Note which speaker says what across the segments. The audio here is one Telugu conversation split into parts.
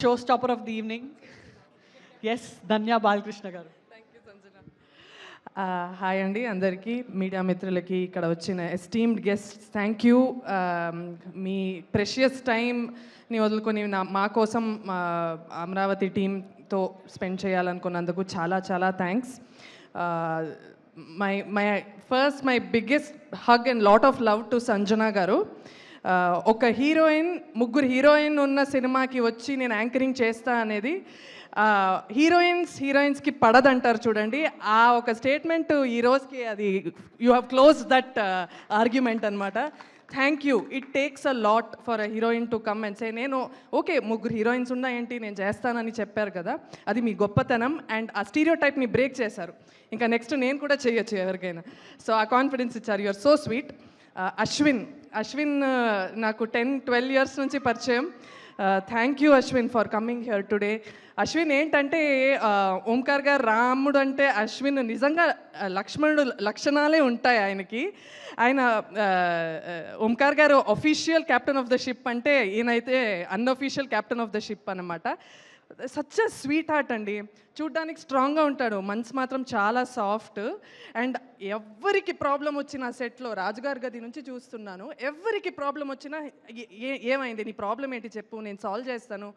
Speaker 1: Showstopper of the evening. Yes, Danya Balkrishna garu.
Speaker 2: Hi అండి అందరికీ మీడియా మిత్రులకి ఇక్కడ వచ్చిన esteemed guests thank you. Me precious టైంని వదులుకొని మా కోసం అమరావతి టీంతో స్పెండ్ చేయాలనుకున్నందుకు చాలా చాలా thanks. My biggest hug and lot of love to Sanjana గారు. ఒక ముగ్గురు హీరోయిన్ ఉన్న సినిమాకి వచ్చి నేను యాంకరింగ్ చేస్తా అనేది హీరోయిన్స్కి పడదంటారు చూడండి, ఆ ఒక స్టేట్మెంట్ ఈ రోజుకి అది you have close that argument అనమాట. Thank you. It takes a lot for a heroine to come and say నేను ఓకే ముగ్గురు హీరోయిన్స్ ఉన్నాయేంటి నేను చేస్తానని చెప్పారు కదా, అది మీ గొప్పతనం. అండ్ ఆ స్టీరియో టైప్ని బ్రేక్ చేశారు. ఇంకా నెక్స్ట్ నేను కూడా చేయొచ్చు ఎవరికైనా. సో ఆ కాన్ఫిడెన్స్ ఇచ్చారు. You're so sweet. అశ్విన్ నాకు 10-12 years నుంచి పరిచయం. Thank you Ashwin for coming here today. Ashwin ఏంటంటే ఓంకార్ గారు రాముడు అంటే అశ్విన్ నిజంగా లక్ష్మణుడు లక్షణాలే ఉంటాయి ఆయనకి. ఆయన ఓంకార్ గారు official captain of the ship అంటే ఈయనైతే unofficial captain of the ship అనమాట. సచ్ అ స్వీట్ హార్ట్ అండి. చూడ్డానికి స్ట్రాంగ్గా ఉంటాడు, మనసు మాత్రం చాలా సాఫ్ట్. అండ్ ఎవరికి ప్రాబ్లం వచ్చిన సెట్లో రాజుగారి గది నుంచి చూస్తున్నాను, ఎవరికి ప్రాబ్లం వచ్చినా ఏమైంది నీ ప్రాబ్లం ఏంటి చెప్పు నేను సాల్వ్ చేస్తాను,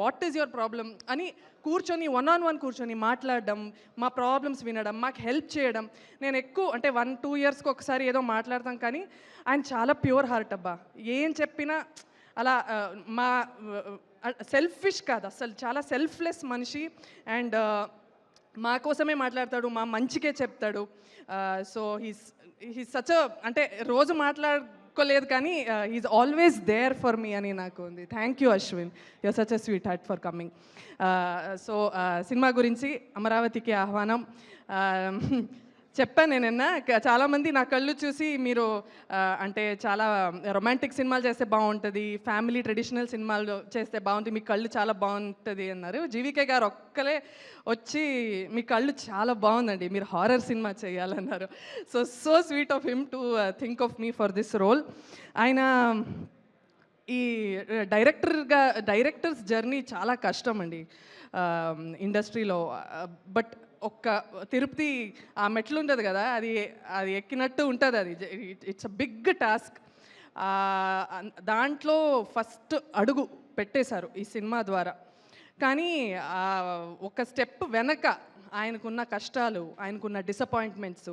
Speaker 2: వాట్ ఈజ్ యువర్ ప్రాబ్లం అని కూర్చొని 1-on-1 కూర్చొని మాట్లాడడం, మా ప్రాబ్లమ్స్ వినడం, మాకు హెల్ప్ చేయడం. నేను ఎక్కువ అంటే 1-2 yearsకి ఒకసారి ఏదో మాట్లాడతాం, కానీ ఆయన చాలా ప్యూర్ హార్ట్ అబ్బా. ఏం చెప్పినా అలా మా సెల్ఫిష్ కాదు అసలు, చాలా సెల్ఫ్లెస్ మనిషి. అండ్ మా కోసమే మాట్లాడతాడు, మా మంచికే చెప్తాడు. సో హీస్ సచ్ అంటే రోజు మాట్లాడుకోలేదు కానీ he's always there for me అని నాకు ఉంది. Thank you Ashwin, you're such a sweet heart for coming. So cinema గురించి అమరావతికి ఆహ్వానం చెప్పాను నేనన్నా. చాలామంది నా కళ్ళు చూసి మీరు అంటే చాలా రొమాంటిక్ సినిమాలు చేస్తే బాగుంటుంది, ఫ్యామిలీ ట్రెడిషనల్ సినిమాలు చేస్తే బాగుంటుంది, మీ కళ్ళు చాలా బాగుంటుంది అన్నారు. జీవికే గారు ఒక్కలే వచ్చి మీ కళ్ళు చాలా బాగుందండి, మీరు హారర్ సినిమా చేయాలన్నారు. So sweet of him to think of me for this role. ఆయన ఈ డైరెక్టర్స్ జర్నీ చాలా కష్టం అండి ఇండస్ట్రీలో. బట్ ఒక్క తిరుపతి ఆ మెట్లు ఉంటుంది కదా, అది ఎక్కినట్టు ఉంటుంది. అది ఇట్స్ అ బిగ్ టాస్క్. దాంట్లో ఫస్ట్ అడుగు పెట్టేశారు ఈ సినిమా ద్వారా. కానీ ఒక స్టెప్ వెనక ఆయనకున్న కష్టాలు, ఆయనకున్న డిసప్పాయింట్మెంట్స్,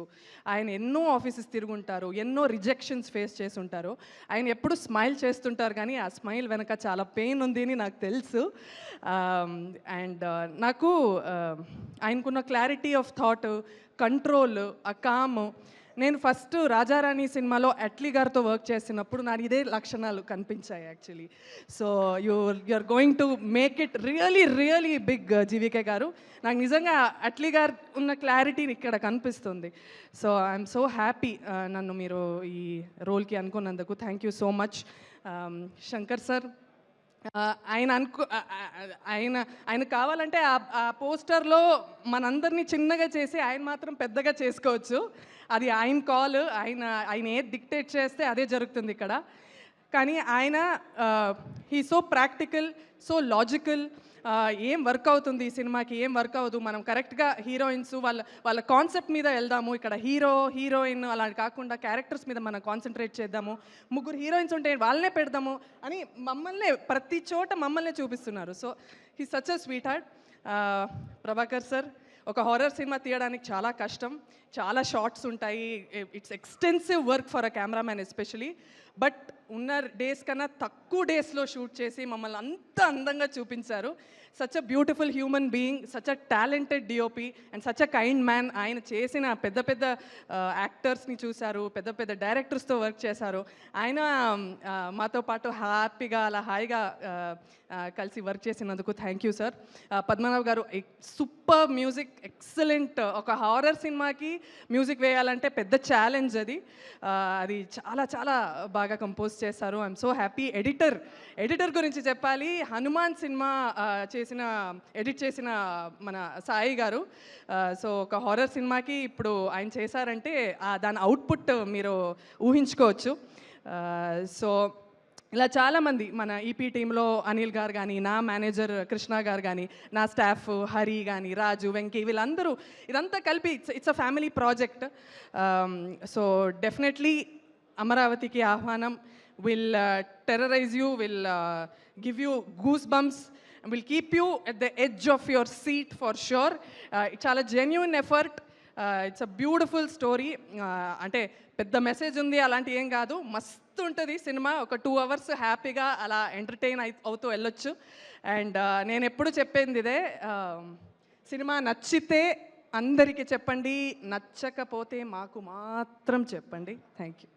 Speaker 2: ఆయన ఎన్నో ఆఫీసెస్ తిరుగుంటారు, ఎన్నో రిజెక్షన్స్ ఫేస్ చేసి ఉంటారు. ఆయన ఎప్పుడు స్మైల్ చేస్తుంటారు, కానీ ఆ స్మైల్ వెనక చాలా పెయిన్ ఉంది అని నాకు తెలుసు. అండ్ నాకు ఆయనకున్న క్లారిటీ ఆఫ్ థాట్, కంట్రోల్, ఆ కామ్. నేను ఫస్ట్ రాజారాణి సినిమాలో అట్లీ గారితో వర్క్ చేసినప్పుడు నాకు ఇదే లక్షణాలు కనిపించాయి actually. So are going to make it really big జీవికే గారు. నాకు నిజంగా అట్లీ గారు ఉన్న క్లారిటీ ఇక్కడ కనిపిస్తుంది. సో ఐఎమ్ సో హ్యాపీ నన్ను మీరు ఈ రోల్కి అనుకున్నందుకు. Thank you so much. Shankar sir, ఆయన కావాలంటే ఆ పోస్టర్లో మనందరినీ చిన్నగా చేసి ఆయన మాత్రం పెద్దగా చేసుకోవచ్చు. అది ఆయన కాల్. ఆయన ఏది డిక్టేట్ చేస్తే అదే జరుగుతుంది ఇక్కడ. కానీ ఆయన he so practical, so logical. ఏం వర్క్ అవుతుంది ఈ సినిమాకి, ఏం వర్క్ అవ్వదు, మనం కరెక్ట్గా హీరోయిన్స్ వాళ్ళ కాన్సెప్ట్ మీద వెళ్దాము, ఇక్కడ హీరోయిన్ అలా కాకుండా క్యారెక్టర్స్ మీద మనం కాన్సన్ట్రేట్ చేద్దాము, ముగ్గురు హీరోయిన్స్ ఉంటే వాళ్ళనే పెడదాము అని ప్రతి చోట మమ్మల్ని చూపిస్తున్నారు. So he such a sweet heart. Prabhakar sir, ఒక హారర్ సినిమా తీయడానికి చాలా కష్టం, చాలా షార్ట్స్ ఉంటాయి, it's extensive work for a cameraman especially. But ఉన్న డేస్ కన్నా తక్కువ డేస్లో షూట్ చేసి మమ్మల్ని అంత అందంగా చూపించారు. Such a beautiful human being, such a talented DOP and such a kind man. ఆయన చేసిన పెద్ద యాక్టర్స్ని చూశారు, పెద్ద డైరెక్టర్స్తో వర్క్ చేశారు. ఆయన మాతో పాటు హ్యాపీగా అలా హాయిగా కలిసి వర్క్ చేసినందుకు థ్యాంక్ యూ సార్. పద్మనాభ్ గారు, సూపర్ మ్యూజిక్, ఎక్సలెంట్. ఒక హారర్ సినిమాకి మ్యూజిక్ వేయాలంటే పెద్ద ఛాలెంజ్ అది. అది చాలా చాలా బాగా కంపోజ్ చేశారు. I'm so happy. ఎడిటర్ గురించి చెప్పాలి. హనుమాన్ సినిమా ఎడిట్ చేసిన మన సాయి గారు. సో ఒక హారర్ సినిమాకి ఇప్పుడు ఆయన చేశారంటే దాని అవుట్పుట్ మీరు ఊహించుకోవచ్చు. సో ఇలా చాలామంది మన ఈపీ టీంలో అనిల్ గారు కానీ, నా మేనేజర్ కృష్ణ గారు కానీ, నా స్టాఫ్ హరి కానీ, రాజు, వెంకీ, వీళ్ళందరూ ఇదంతా కలిపి it's a family project. So definitely అమరావతికి ఆహ్వానం will terrorise you, will give you goose bumps, will keep you at the edge of your seat for sure. చాలా genuine effort. It's a beautiful story. అంటే పెద్ద మెసేజ్ ఉంది అలాంటి ఏం కాదు, మస్తు ఉంటుంది సినిమా. ఒక 2 hours హ్యాపీగా అలా ఎంటర్టైన్ అవుతూ వెళ్ళొచ్చు. అండ్ నేను ఎప్పుడు చెప్పింది ఇదే, సినిమా నచ్చితే అందరికీ చెప్పండి, నచ్చకపోతే మాకు మాత్రం చెప్పండి. Thank you.